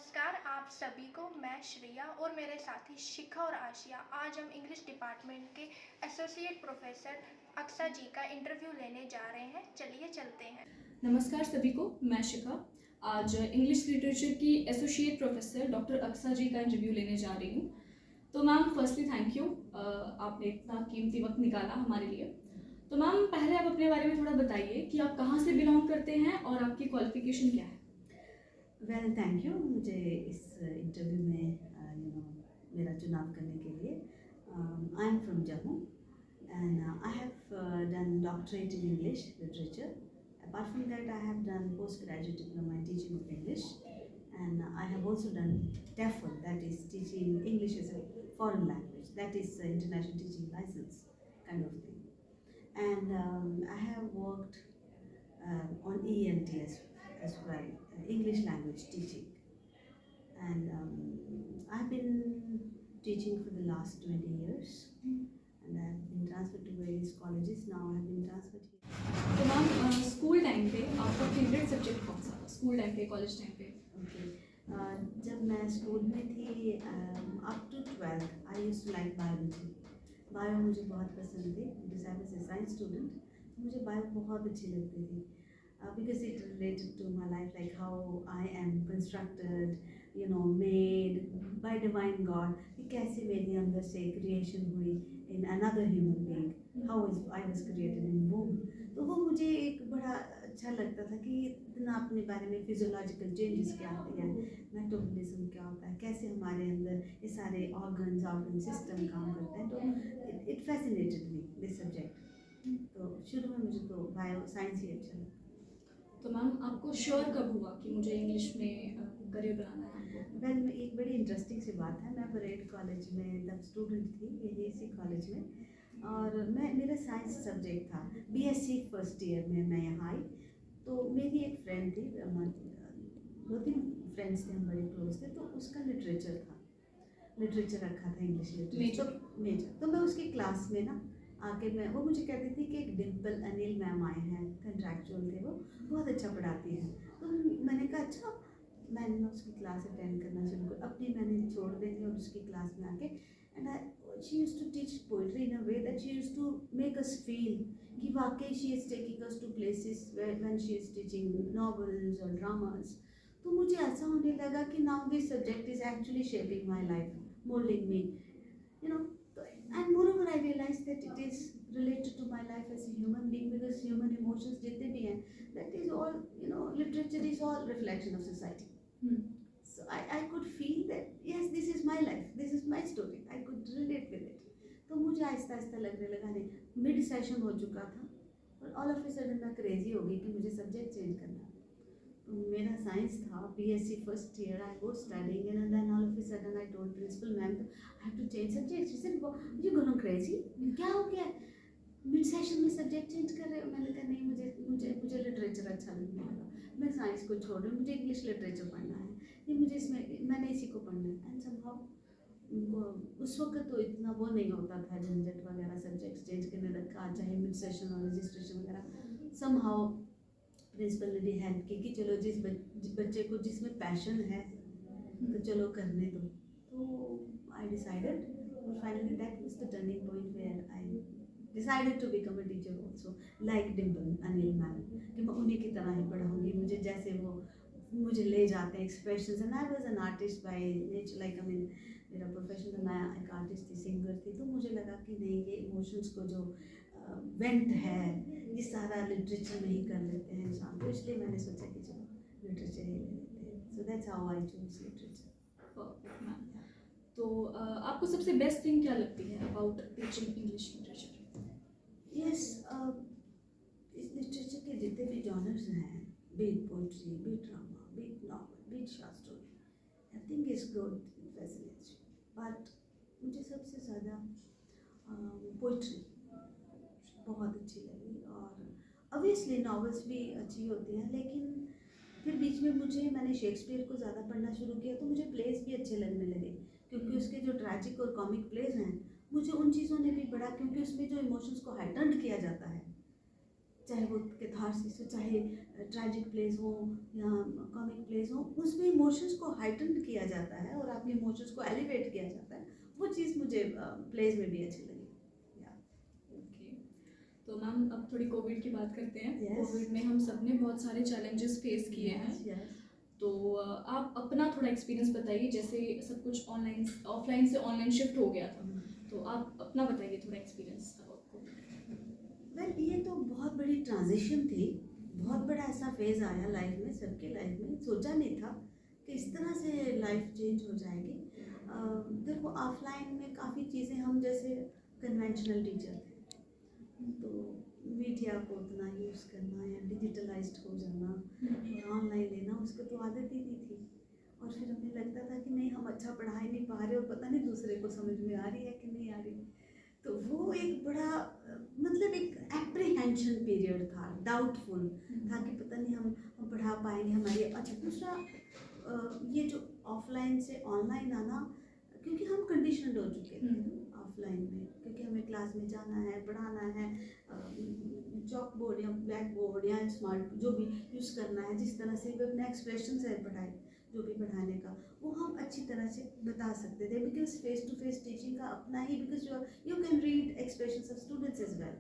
नमस्कार आप सभी को। मैं श्रेया और मेरे साथी शिखा और आशिया आज हम इंग्लिश डिपार्टमेंट के एसोसिएट प्रोफेसर अक्सा जी का इंटरव्यू लेने जा रहे हैं। चलिए चलते हैं। नमस्कार सभी को, मैं शिखा आज इंग्लिश लिटरेचर की एसोसिएट प्रोफेसर डॉक्टर अक्सा जी का इंटरव्यू लेने जा रही हूँ। तो मैम फर्स्टली थैंक यू, आपने इतना कीमती वक्त निकाला हमारे लिए। तो मैम पहले आप अपने बारे में थोड़ा बताइए कि आप कहाँ से बिलोंग करते हैं और आपकी क्वालिफिकेशन क्या है। वेल थैंक यू मुझे इस इंटरव्यू में मेरा चुनाव करने के लिए। I am from Jammu and I have done doctorate in English literature. Apart from that, I have done postgraduate diploma in teaching of English, and I have also done TEFL, that is teaching English as a foreign language, that is international teaching license kind of thing. And I have worked on ENT as well, English language teaching. And I've been teaching for the last 20 years. And I've been transferred to various colleges. Now I've been transferred here. तो ma'am school time पे आपका favourite subject कौन सा था, school time पे, college time पे? Okay. जब मैं स्कूल में थी up to 12th I used to like biology. Bio मुझे बहुत पसंद थी because I was a science student. मुझे बायो बहुत अच्छी लगती थी because it related to my life, like how I am constructed, made by divine God. कि कैसे मेरे अंदर से creation हुई in another human being, how I was created in womb. तो वो मुझे एक बड़ा अच्छा लगता था कि इतना अपने बारे में फिजियोलॉजिकल चेंजेस क्या होते हैं, मेटाबॉलिज्म क्या होता है, कैसे हमारे अंदर ये सारे ऑर्गन सिस्टम काम करते हैं. तो it fascinated me this subject. तो शुरू में मुझे तो बायो साइंस ही अच्छा लगा. तो मैम आपको श्योर कब हुआ कि मुझे इंग्लिश में करियर बनाना है? वेल एक बड़ी इंटरेस्टिंग सी बात है. मैं परेड कॉलेज में तब स्टूडेंट थी, यही इसी कॉलेज में, और मेरा साइंस सब्जेक्ट था. बीएससी फर्स्ट ईयर में मैं यहाँ आई. तो मेरी एक फ्रेंड थी, 2-3 फ्रेंड्स थे, हम बड़े क्लोज थे. तो उसका लिटरेचर रखा था, इंग्लिश लिटरेचर मेजर. तो मैं उसकी क्लास में ना आके वो मुझे कहती थी कि एक डिम्पल अनिल मैम आए हैं, कंट्रैक्चुअल थे, वो बहुत अच्छा पढ़ाती हैं. तो मैंने कहा अच्छा. मैंने उसकी क्लास अटेंड करना शुरू कर, अपनी मैंने छोड़ देनी और उसकी क्लास में आके, and she used to teach poetry in a way that she used to make us feel कि वाकई she is taking us to places when she is teaching novels और ड्रामास. तो मुझे ऐसा होने लगा कि now this subject is actually shaping my life, moulding me, and moreover I realized that it is related to my life as a human being, because human emotions जितने भी हैं, that is all, literature is all reflection of society. So I could feel that yes, this is my life, this is my story, I could relate with it. तो मुझे आहिस्ता आहिस्ता लगने लगा, नहीं mid session हो चुका था और ऑल ऑफ ए सडन मैं क्रेजी हो गई कि मुझे सब्जेक्ट चेंज करना है. मेरा साइंस था, BSc first year I was studying, and then all of a sudden I told principal ma'am I have to change subject. She said you gonna crazy, क्या हो गया, मिड सेशन में subject change कर रहे हो. मैंने कहा नहीं, मुझे लिटरेचर अच्छा लगने लगा, मैं साइंस को छोड़ रही हूँ, मुझे इंग्लिश लिटरेचर पढ़ना है, ये मुझे इसमें मैंने इसी को पढ़ना है. एंड समहाउ उनको उस वक्त तो इतना वो नहीं होता था, झंझट वगैरह सब्जेक्ट चेंज करने रखा, चाहे मिड सेशन और रजिस्ट्रेशन वगैरह. समहाउ प्रिंसिपल ने भी हेल्प की कि चलो जिस बच्चे को जिसमें पैशन है तो चलो करने दो. तो आई डिसाइडेड, और finally that was the turning point where I decided to become a teacher also like Dimple Anil ma'am, कि मैं उन्हीं की तरह ही पढ़ाऊँगी, मुझे जैसे वो मुझे ले जाते हैं expressions. And I was an artist by nature, like I mean मेरा प्रोफेशन था, मैं एक आर्टिस्ट थी, सिंगर थी. तो मुझे लगा कि नहीं, ये इमोशंस को जो वेंट है ये सारा लिटरेचर में ही कर लेते हैं इंसान. तो इसलिए मैंने सोचा कि चलो लिटरेचर ही ले लेते हैं. So that's how I choose literature. तो आपको सबसे बेस्ट थिंग क्या लगती है about teaching English literature? Yes, इस लिटरेचर के जितने भी जॉनर्स हैं, beat poetry, beat drama, beat novel, beat short story, I think is good, it fascinates. But मुझे सबसे ज़्यादा पोइट्री बहुत अच्छी लगी. और ऑब्वियसली नॉवेल्स भी अच्छी होती हैं, लेकिन फिर बीच में मैंने शेक्सपियर को ज़्यादा पढ़ना शुरू किया, तो मुझे प्लेस भी अच्छे लगने लगे, क्योंकि उसके जो ट्रैजिक और कॉमिक प्लेस हैं, मुझे उन चीज़ों ने भी पढ़ा, क्योंकि उसमें जो इमोशंस को हाइटन्ड किया जाता है चाहे वो कैथारसिस हो, चाहे ट्रैजिक प्लेस हो या कॉमिक प्लेस हो, उसमें इमोशंस को हाइटन किया जाता है और आपके इमोशंस को एलिवेट किया जाता है। वो चीज़ मुझे प्लेस में भी अच्छी लगी। ओके, तो मैम अब थोड़ी कोविड की बात करते हैं। Yes. कोविड में हम सब ने बहुत सारे चैलेंजेस फेस किए हैं। Yes. तो आप अपना थोड़ा एक्सपीरियंस बताइए, जैसे सब कुछ ऑनलाइन ऑफलाइन से ऑनलाइन शिफ्ट हो गया था, तो आप अपना बताइए थोड़ा एक्सपीरियंस आपको। वेल, ये तो बहुत बड़ी ट्रांजिशन थी, बहुत बड़ा ऐसा फेज़ आया लाइफ में, सबके लाइफ में। सोचा नहीं था कि इस तरह से लाइफ चेंज हो जाएगी। देखो, ऑफलाइन में काफ़ी चीज़ें, हम जैसे कन्वेंशनल टीचर थे, तो मीडिया को उतना यूज़ करना या डिजिटलाइज्ड हो जाना और ऑनलाइन लेना, उसको तो आदत ही नहीं थी। और फिर हमें लगता था कि नहीं, हम अच्छा पढ़ा ही नहीं पा रहे और पता नहीं दूसरे को समझ में आ रही है कि नहीं आ रही। तो वो एक बड़ा मतलब एक एप्रीहेंशन पीरियड था, डाउटफुल था कि पता नहीं हम पढ़ा पाएंगे हमारी। अच्छा, दूसरा ये जो ऑफलाइन से ऑनलाइन आना, क्योंकि हम कंडीशनड हो चुके थे ऑफलाइन में, क्योंकि हमें क्लास में जाना है, पढ़ाना है, चॉक बोर्ड या ब्लैक बोर्ड या स्मार्ट जो भी यूज़ करना है, जिस तरह से भी अपना एक्सप्रेशन है पढ़ाई, जो भी पढ़ाने का वो हम अच्छी तरह से बता सकते थे, because face to face teaching का अपना ही, because you can read expressions of students as well,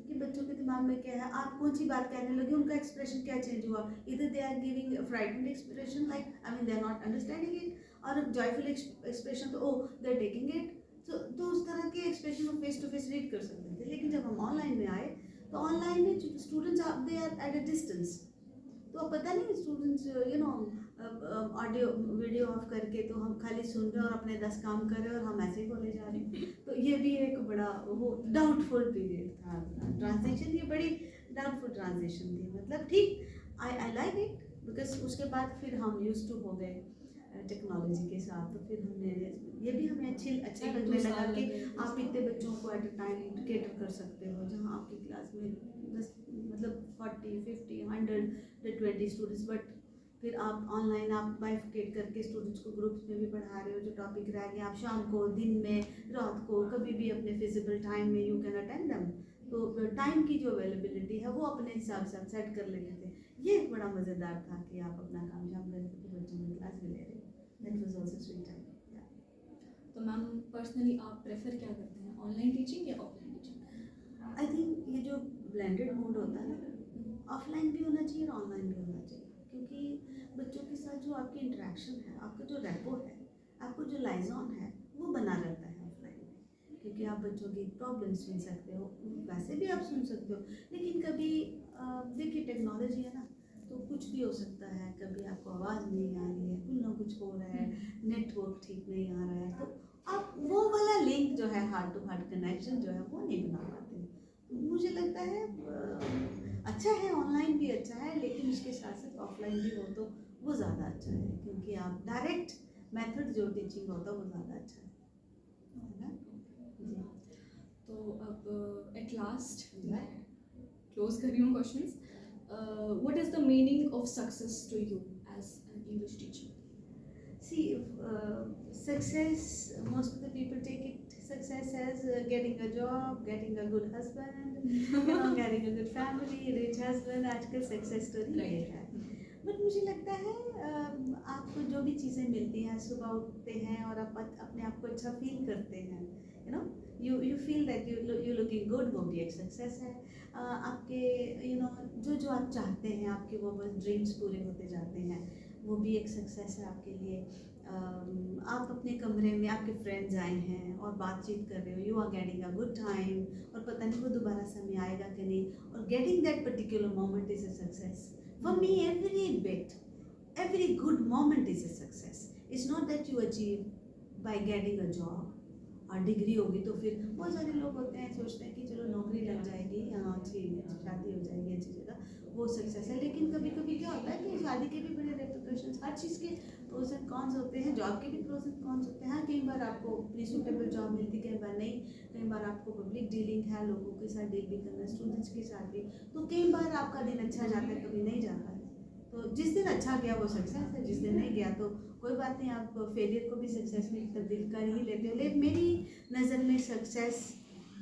कि बच्चों के दिमाग में क्या है, आप कौन सी बात कहने लगे, उनका एक्सप्रेशन क्या चेंज हुआ, इधर they are giving frightened expression like I mean they are not understanding it, और जॉयफुल एक्सप्रेशन तो oh they are taking it. तो उस तरह के एक्सप्रेशन को फेस टू फेस रीड कर सकते थे। लेकिन जब हम ऑनलाइन में आए तो ऑनलाइन में students they are at a distance, तो अब पता नहीं स्टूडेंट्स ऑडियो वीडियो ऑफ करके तो हम खाली सुन रहे और अपने 10 काम कर रहे और हम ऐसे ही बोले जा रहे हैं। तो ये भी एक बड़ा वो डाउटफुल पीरियड था, ट्रांजिशन, ये बड़ी डाउटफुल ट्रांजिशन थी। मतलब ठीक, आई लाइक इट, बिकॉज उसके बाद फिर हम यूज्ड टू हो गए टेक्नोलॉजी के साथ। तो फिर हमने ये भी हमें अच्छा लगने लगा कि आप इतने बच्चों को एट अ टाइम कैटर कर सकते हो, जहाँ आपकी क्लास में 10 मतलब 40, 50, 100, 20 स्टूडेंट्स, बट फिर आप ऑनलाइन आप बाइफिकेट करके स्टूडेंट्स को ग्रुप्स में भी पढ़ा रहे हो। जो टॉपिक रह गया, आप शाम को, दिन में, रात को, कभी भी अपने फिजिबल टाइम में यू कैन अटेंड देम। तो टाइम की जो अवेलेबिलिटी है वो अपने हिसाब से आप सेट कर लेते थे। ये एक बड़ा मज़ेदार था कि आप अपना काम शाम करके तो बच्चों में क्लास भी ले रहे हो। That was also sweet time. तो मैम पर्सनली आप प्रेफर क्या करते हैं, ऑनलाइन टीचिंग या ऑफलाइन टीचिंग? आई थिंक ये जो ब्लेंडेड मोड होता है ना, ऑफलाइन भी होना चाहिए और ऑनलाइन भी होना चाहिए, क्योंकि बच्चों के साथ जो आपकी इंटरेक्शन है, आपका जो रेपो है, आपको जो लाइजॉन है, वो बना रहता है ऑफलाइन में, क्योंकि आप बच्चों की प्रॉब्लम्स सुन सकते हो, वैसे भी आप सुन सकते हो। लेकिन कभी देखिए टेक्नोलॉजी है ना, तो कुछ भी हो सकता है, कभी आपको आवाज़ नहीं आ रही है, कुछ ना कुछ हो रहा है, नेटवर्क ठीक नहीं आ रहा है, तो आप वो वाला लिंक जो है, हार्ट टू हार्ट कनेक्शन जो है, वो नहीं बना पाते। मुझे लगता है अच्छा है, ऑनलाइन भी अच्छा है, लेकिन उसके साथ साथ ऑफलाइन भी हो तो वो ज़्यादा अच्छा है, क्योंकि आप डायरेक्ट मेथड जो टीचिंग होता है वो ज़्यादा अच्छा है ना जी। तो अब एट लास्ट मैं क्लोज कर रही हूँ questions. What is the meaning of success to you as an English teacher? See, success, most of the people take it success as getting a job, getting a good husband, getting a good family, rich husband. आजकल success story ये है। But मुझे लगता है आपको जो भी चीज़ें मिलती हैं, सुबह उठते हैं और आप अपने आप को अच्छा फील करते हैं, you feel that you looking good, वो भी एक सक्सेस है। आपके जो आप चाहते हैं, आपके वो बस ड्रीम्स पूरे होते जाते हैं, वो भी एक सक्सेस है आपके लिए। आप अपने कमरे में, आपके फ्रेंड्स आए हैं और बातचीत कर रहे हो, you are getting a good time, और पता नहीं वो दोबारा समय आएगा कि नहीं, और getting that particular moment is a success for me. Every good moment is a success. It's not that you achieve by getting a job, और डिग्री होगी तो फिर बहुत सारे लोग होते हैं, सोचते हैं कि चलो नौकरी लग जाएगी, यहाँ अच्छी शादी हो जाएगी अच्छी जगह, वो सक्सेस है। लेकिन कभी कभी क्या होता है कि शादी के भी बड़े रेपुटेशंस, हर चीज़ के प्रोज एंड कॉन्स होते हैं, जॉब के भी प्रोज एंड कॉन्स होते हैं। कई बार आपको अपनी सूटेबल जॉब मिलती, कई बार नहीं, कई बार आपको पब्लिक डीलिंग है, लोगों के साथ डील भी करना, स्टूडेंट्स के साथ भी, तो कई बार आपका दिन अच्छा जाता है, कभी नहीं जाता है। तो जिस दिन अच्छा गया वो सक्सेस है, जिस दिन नहीं गया तो कोई बात नहीं, आप फेलियर को भी सक्सेस में तब्दील कर ही लेते हो। लेकिन मेरी नज़र में सक्सेस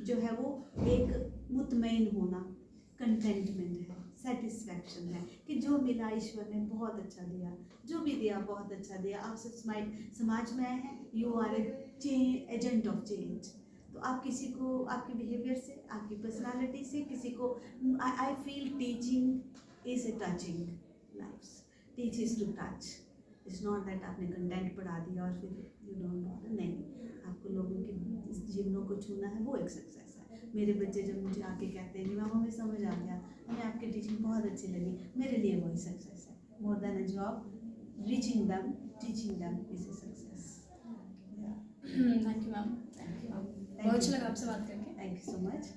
जो है वो एक मुतमईन होना, कंटेंटमेंट है, सेटिस्फैक्शन है कि जो मिला ईश्वर ने बहुत अच्छा दिया, जो भी दिया बहुत अच्छा दिया। आप समाज में आए हैं, you are agent of change. तो आप किसी को आपके बिहेवियर से, आपकी पर्सनालिटी से किसी को, I feel teaching is a touching lives, teach is to touch. It's not that आपने कंटेंट पढ़ा दिया और फिर यू डोंट नो, नहीं, आपको लोगों के जीवनों को छूना है, वो एक सक्सेस है। मेरे बच्चे जब मुझे आके कहते हैं कि मैम हमें समझ आ गया, हमें आपकी टीचिंग बहुत अच्छी लगी, मेरे लिए वही सक्सेस है। More than a job, reaching them, teaching them is a success. Thank you ma'am, बहुत अच्छा लगा आपसे बात करके। Thank you so much.